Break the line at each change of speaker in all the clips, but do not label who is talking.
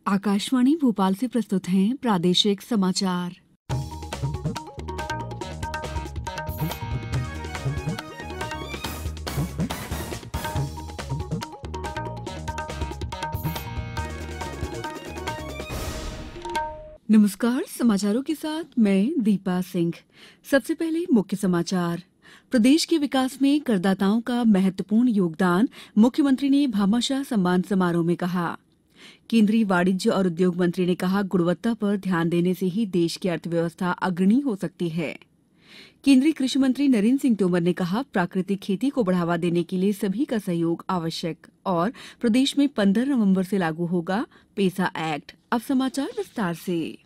आकाशवाणी भोपाल से प्रस्तुत हैं प्रादेशिक समाचार। नमस्कार, समाचारों के साथ मैं दीपा सिंह। सबसे पहले मुख्य समाचार। प्रदेश के विकास में करदाताओं का महत्वपूर्ण योगदान, मुख्यमंत्री ने भामाशाह सम्मान समारोह में कहा। केंद्रीय वाणिज्य और उद्योग मंत्री ने कहा, गुणवत्ता पर ध्यान देने से ही देश की अर्थव्यवस्था अग्रणी हो सकती है। केंद्रीय कृषि मंत्री नरेंद्र सिंह तोमर ने कहा, प्राकृतिक खेती को बढ़ावा देने के लिए सभी का सहयोग आवश्यक। और प्रदेश में 15 नवंबर से लागू होगा पेसा एक्ट। अब समाचार विस्तार से।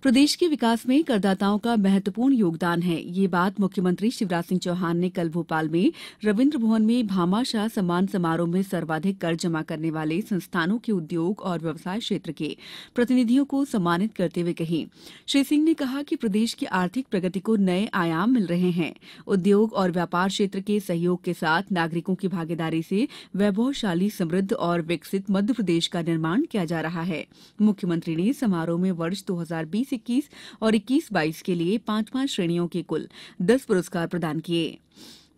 प्रदेश के विकास में करदाताओं का महत्वपूर्ण योगदान है। ये बात मुख्यमंत्री शिवराज सिंह चौहान ने कल भोपाल में रविन्द्र भवन में भामाशाह सम्मान समारोह में सर्वाधिक कर जमा करने वाले संस्थानों के उद्योग और व्यवसाय क्षेत्र के प्रतिनिधियों को सम्मानित करते हुए कही। श्री सिंह ने कहा कि प्रदेश की आर्थिक प्रगति को नए आयाम मिल रहे हैं। उद्योग और व्यापार क्षेत्र के सहयोग के साथ नागरिकों की भागीदारी से वैभवशाली, समृद्ध और विकसित मध्य प्रदेश का निर्माण किया जा रहा है। मुख्यमंत्री ने समारोह में वर्ष 2020-21 और 21-22 के लिए 5-5 श्रेणियों के कुल 10 पुरस्कार प्रदान किए।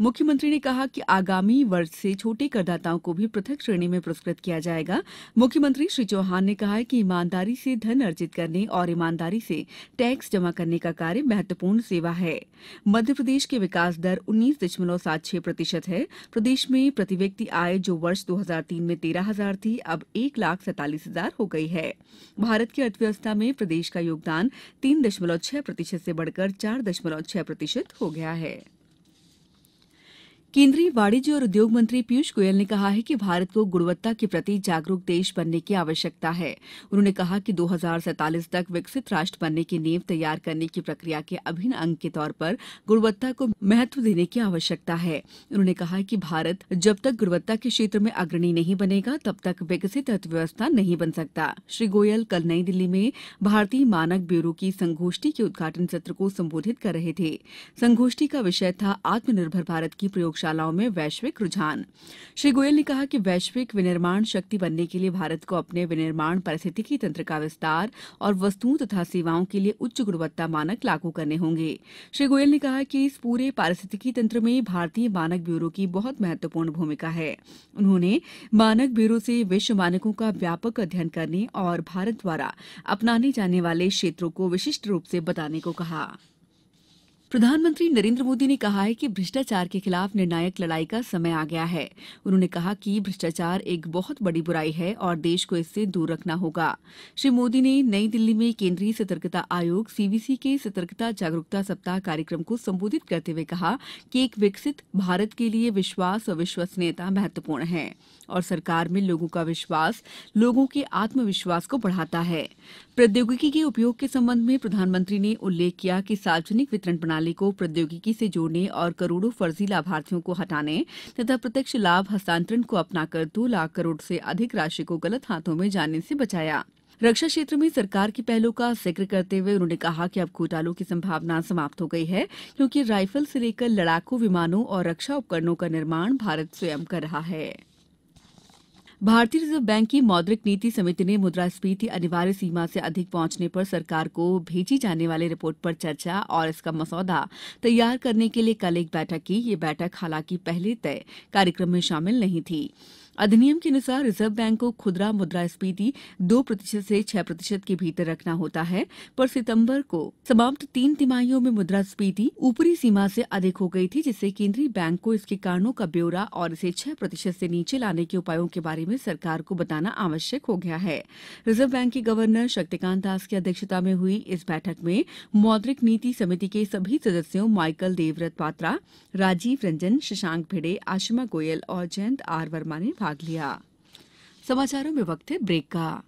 मुख्यमंत्री ने कहा कि आगामी वर्ष से छोटे करदाताओं को भी पृथक श्रेणी में पुरस्कृत किया जाएगा। मुख्यमंत्री श्री चौहान ने कहा कि ईमानदारी से धन अर्जित करने और ईमानदारी से टैक्स जमा करने का कार्य महत्वपूर्ण सेवा है। मध्य प्रदेश की विकास दर 19.76% है। प्रदेश में प्रति व्यक्ति आय जो वर्ष 2003 में 13,000 थी, अब 1,47,000 हो गई है। भारत की अर्थव्यवस्था में प्रदेश का योगदान 3.6% से बढ़कर 4.6% हो गया है। केंद्रीय वाणिज्य और उद्योग मंत्री पीयूष गोयल ने कहा है कि भारत को गुणवत्ता के प्रति जागरूक देश बनने की आवश्यकता है। उन्होंने कहा कि 2047 तक विकसित राष्ट्र बनने की नींव तैयार करने की प्रक्रिया के अभिन्न अंग के तौर पर गुणवत्ता को महत्व देने की आवश्यकता है। उन्होंने कहा कि भारत जब तक गुणवत्ता के क्षेत्र में अग्रणी नहीं बनेगा, तब तक विकसित अर्थव्यवस्था नहीं बन सकता। श्री गोयल कल नई दिल्ली में भारतीय मानक ब्यूरो की संगोष्ठी के उद्घाटन सत्र को संबोधित कर रहे थे। संगोष्ठी का विषय था आत्मनिर्भर भारत की प्रयोगशालाओं में वैश्विक रुझान। श्री गोयल ने कहा कि वैश्विक विनिर्माण शक्ति बनने के लिए भारत को अपने विनिर्माण पारिस्थितिकी तंत्र का विस्तार और वस्तुओं तथा सेवाओं के लिए उच्च गुणवत्ता मानक लागू करने होंगे। श्री गोयल ने कहा कि इस पूरे पारिस्थितिकी तंत्र में भारतीय मानक ब्यूरो की बहुत महत्वपूर्ण भूमिका है। उन्होंने मानक ब्यूरो से विश्व मानकों का व्यापक अध्ययन करने और भारत द्वारा अपनाने जाने वाले क्षेत्रों को विशिष्ट रूप से बताने को कहा। प्रधानमंत्री नरेंद्र मोदी ने कहा है कि भ्रष्टाचार के खिलाफ निर्णायक लड़ाई का समय आ गया है। उन्होंने कहा कि भ्रष्टाचार एक बहुत बड़ी बुराई है और देश को इससे दूर रखना होगा। श्री मोदी ने नई दिल्ली में केंद्रीय सतर्कता आयोग सीवीसी के सतर्कता जागरूकता सप्ताह कार्यक्रम को संबोधित करते हुए कहा कि एक विकसित भारत के लिए विश्वास और विश्वसनीयता महत्वपूर्ण है और सरकार में लोगों का विश्वास लोगों के आत्मविश्वास को बढ़ाता है। प्रौद्योगिकी के उपयोग के संबंध में प्रधानमंत्री ने उल्लेख किया कि सार्वजनिक वितरण प्रणाली को प्रौद्योगिकी से जोड़ने और करोड़ों फर्जी लाभार्थियों को हटाने तथा प्रत्यक्ष लाभ हस्तांतरण को अपनाकर 2 लाख करोड़ से अधिक राशि को गलत हाथों में जाने से बचाया। रक्षा क्षेत्र में सरकार की पहलों का जिक्र करते हुए उन्होंने कहा कि अब घोटालों की संभावना समाप्त हो गई है, क्योंकि राइफल से लेकर लड़ाकू विमानों और रक्षा उपकरणों का निर्माण भारत स्वयं कर रहा है। भारतीय रिजर्व बैंक की मौद्रिक नीति समिति ने मुद्रास्फीति अनिवार्य सीमा से अधिक पहुंचने पर सरकार को भेजी जाने वाली रिपोर्ट पर चर्चा और इसका मसौदा तैयार करने के लिए कल एक बैठक की। ये बैठक हालांकि पहले तय कार्यक्रम में शामिल नहीं थी। अधिनियम के अनुसार रिजर्व बैंक को खुदरा मुद्रास्फीति 2% से 6% के भीतर रखना होता है, पर सितंबर को समाप्त 3 तिमाहियों में मुद्रास्फीति ऊपरी सीमा से अधिक हो गई थी, जिससे केंद्रीय बैंक को इसके कारणों का ब्यौरा और इसे 6% से नीचे लाने के उपायों के बारे में सरकार को बताना आवश्यक हो गया है। रिजर्व बैंक के गवर्नर शक्तिकांत दास की अध्यक्षता में हुई इस बैठक में मौद्रिक नीति समिति के सभी सदस्यों माइकल देवव्रत पात्रा, राजीव रंजन, शशांक भिड़े, आशिमा गोयल और जयंत आर वर्मा ने भाग लिया। समाचारों में वक्त है ब्रेक का।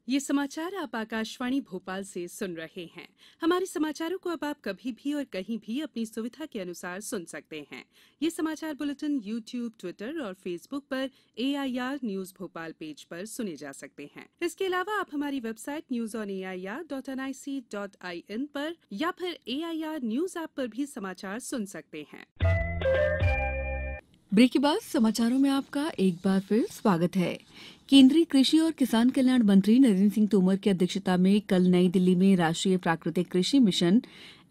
ये समाचार आप आकाशवाणी भोपाल से सुन रहे हैं। हमारे समाचारों को अब आप कभी भी और कहीं भी अपनी सुविधा के अनुसार सुन सकते हैं। ये समाचार बुलेटिन YouTube, ट्विटर और फेसबुक पर AIR न्यूज भोपाल पेज पर सुने जा सकते हैं। इसके अलावा आप हमारी वेबसाइट newsonair.nic.in पर या फिर AIR न्यूज ऐप पर भी समाचार सुन सकते हैं।
ब्रेक के बाद समाचारों में आपका एक बार फिर स्वागत है। केंद्रीय कृषि और किसान कल्याण मंत्री नरेंद्र सिंह तोमर की अध्यक्षता में कल नई दिल्ली में राष्ट्रीय प्राकृतिक कृषि मिशन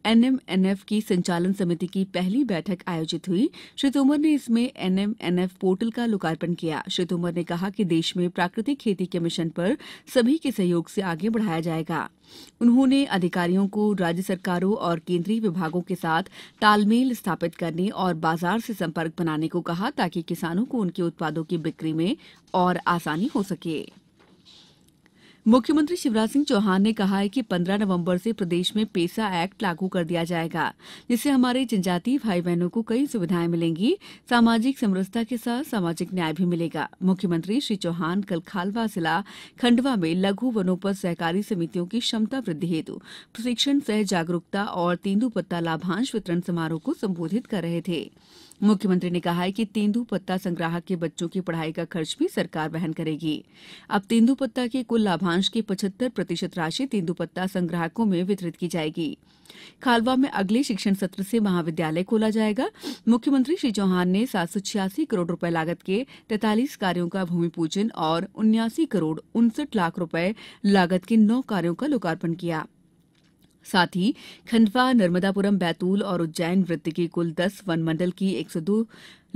एनएमएनएफ की संचालन समिति की पहली बैठक आयोजित हुई। श्री तोमर ने इसमें एनएमएनएफ पोर्टल का लोकार्पण किया। श्री तोमर ने कहा कि देश में प्राकृतिक खेती के मिशन पर सभी के सहयोग से आगे बढ़ाया जाएगा। उन्होंने अधिकारियों को राज्य सरकारों और केंद्रीय विभागों के साथ तालमेल स्थापित करने और बाजार से संपर्क बनाने को कहा ताकि किसानों को उनके उत्पादों की बिक्री में और आसानी हो सके। मुख्यमंत्री शिवराज सिंह चौहान ने कहा है कि 15 नवंबर से प्रदेश में पेसा एक्ट लागू कर दिया जाएगा, जिससे हमारे जनजातीय भाई बहनों को कई सुविधाएं मिलेंगी। सामाजिक समरसता के साथ सामाजिक न्याय भी मिलेगा। मुख्यमंत्री श्री चौहान कल खालवा जिला खंडवा में लघु वनोपज सहकारी समितियों की क्षमता वृद्धि हेतु प्रशिक्षण सह जागरूकता और तेंदुपत्ता लाभांश वितरण समारोह को संबोधित कर रहे थे। मुख्यमंत्री ने कहा है कि तेंदुपत्ता संग्राहक के बच्चों की पढ़ाई का खर्च भी सरकार वहन करेगी। अब तेंदुपत्ता के कुल लाभांश की 75% राशि तेंदुपत्ता संग्राहकों में वितरित की जाएगी। खालवा में अगले शिक्षण सत्र से महाविद्यालय खोला जाएगा। मुख्यमंत्री श्री चौहान ने 786 करोड़ रुपए लागत के 43 कार्यों का भूमि पूजन और 79 करोड़ 59 लाख रुपए लागत के 9 कार्यों का लोकार्पण किया। साथ ही खंडवा, नर्मदापुरम, बैतूल और उज्जैन वृत्त की कुल 10 वन मंडल की 102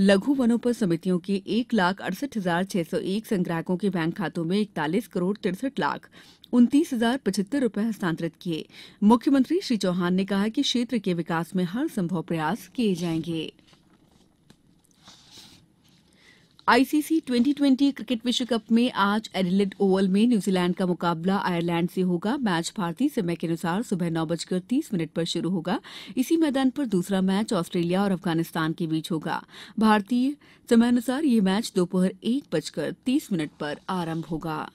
लघु वनोपज समितियों के 1,68,601 संग्राहकों के बैंक खातों में 41 करोड़ 63 लाख 29,075 रुपए हस्तांतरित किए। मुख्यमंत्री श्री चौहान ने कहा कि क्षेत्र के विकास में हर संभव प्रयास किए जाएंगे। आईसीसी टी20 क्रिकेट विश्व कप में आज एडिलेड ओवल में न्यूजीलैंड का मुकाबला आयरलैंड से होगा। मैच भारतीय समय के अनुसार सुबह 9:30 पर शुरू होगा। इसी मैदान पर दूसरा मैच ऑस्ट्रेलिया और अफगानिस्तान के बीच होगा। भारतीय समयानुसार ये मैच दोपहर 1:30 पर आरंभ होगा।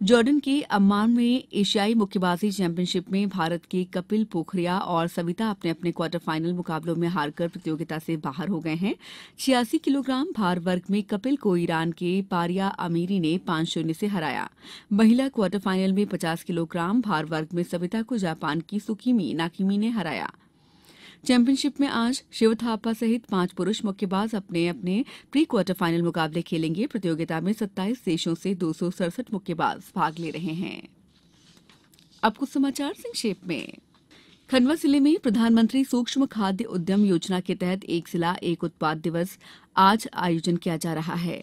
जॉर्डन के अम्मान में एशियाई मुक्केबाजी चैंपियनशिप में भारत के कपिल पोखरिया और सविता अपने अपने क्वार्टर फाइनल मुकाबलों में हारकर प्रतियोगिता से बाहर हो गए हैं। 86 किलोग्राम भार वर्ग में कपिल को ईरान के पारिया अमीरी ने 5-0 से हराया। महिला क्वार्टर फाइनल में 50 किलोग्राम भार वर्ग में सविता को जापान की सुकीमी नाकिमी ने हराया। चैंपियनशिप में आज शिव थापा सहित 5 पुरुष मुक्केबाज अपने अपने प्री क्वार्टर फाइनल मुकाबले खेलेंगे। प्रतियोगिता में 27 देशों से 267 मुक्केबाज भाग ले रहे हैं। अब कुछ समाचार संक्षेप में। खंडवा जिले में प्रधानमंत्री सूक्ष्म खाद्य उद्यम योजना के तहत एक जिला एक उत्पाद दिवस आज आयोजन किया जा रहा है।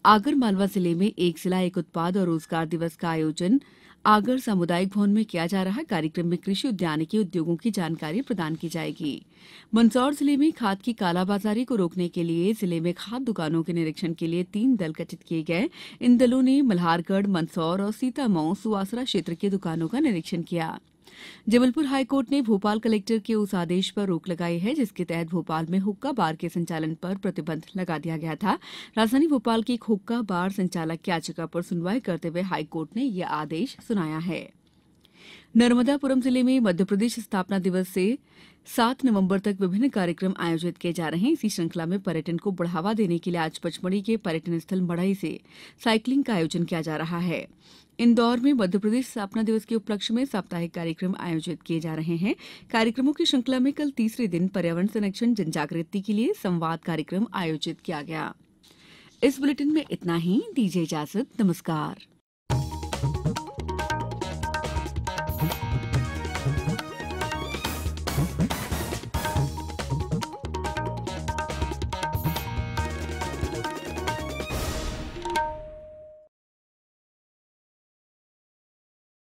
आगर मालवा जिले में एक जिला एक उत्पाद और रोजगार दिवस का आयोजन आगर सामुदायिक भवन में किया जा रहा है। कार्यक्रम में कृषि उद्यानिकी उद्योगों की जानकारी प्रदान की जाएगी। मंदसौर जिले में खाद की कालाबाजारी को रोकने के लिए जिले में खाद दुकानों के निरीक्षण के लिए 3 दल गठित किए गए। इन दलों ने मल्हारगढ़, मंदसौर और सीतामऊ सुवासरा क्षेत्र की दुकानों का निरीक्षण किया। जबलपुर हाईकोर्ट ने भोपाल कलेक्टर के उस आदेश पर रोक लगाई है जिसके तहत भोपाल में हुक्का बार के संचालन पर प्रतिबंध लगा दिया गया था। राजधानी भोपाल के एक हुक्का बार संचालक की याचिका पर सुनवाई करते हुए हाईकोर्ट ने यह आदेश सुनाया है। नर्मदापुरम जिले में मध्यप्रदेश स्थापना दिवस से 7 नवंबर तक विभिन्न कार्यक्रम आयोजित किए जा रहे हैं। इसी श्रृंखला में पर्यटन को बढ़ावा देने के लिए आज पचमढ़ी के पर्यटन स्थल मढ़ई से साइकिलिंग का आयोजन किया जा रहा है। इंदौर में मध्यप्रदेश स्थापना दिवस के उपलक्ष्य में साप्ताहिक कार्यक्रम आयोजित किए जा रहे हैं। कार्यक्रमों की श्रृंखला में कल तीसरे दिन पर्यावरण संरक्षण जनजागृति के लिए संवाद कार्यक्रम आयोजित किया गया। इस बुलेटिन में इतना ही। दीजिए इजाजत। नमस्कार।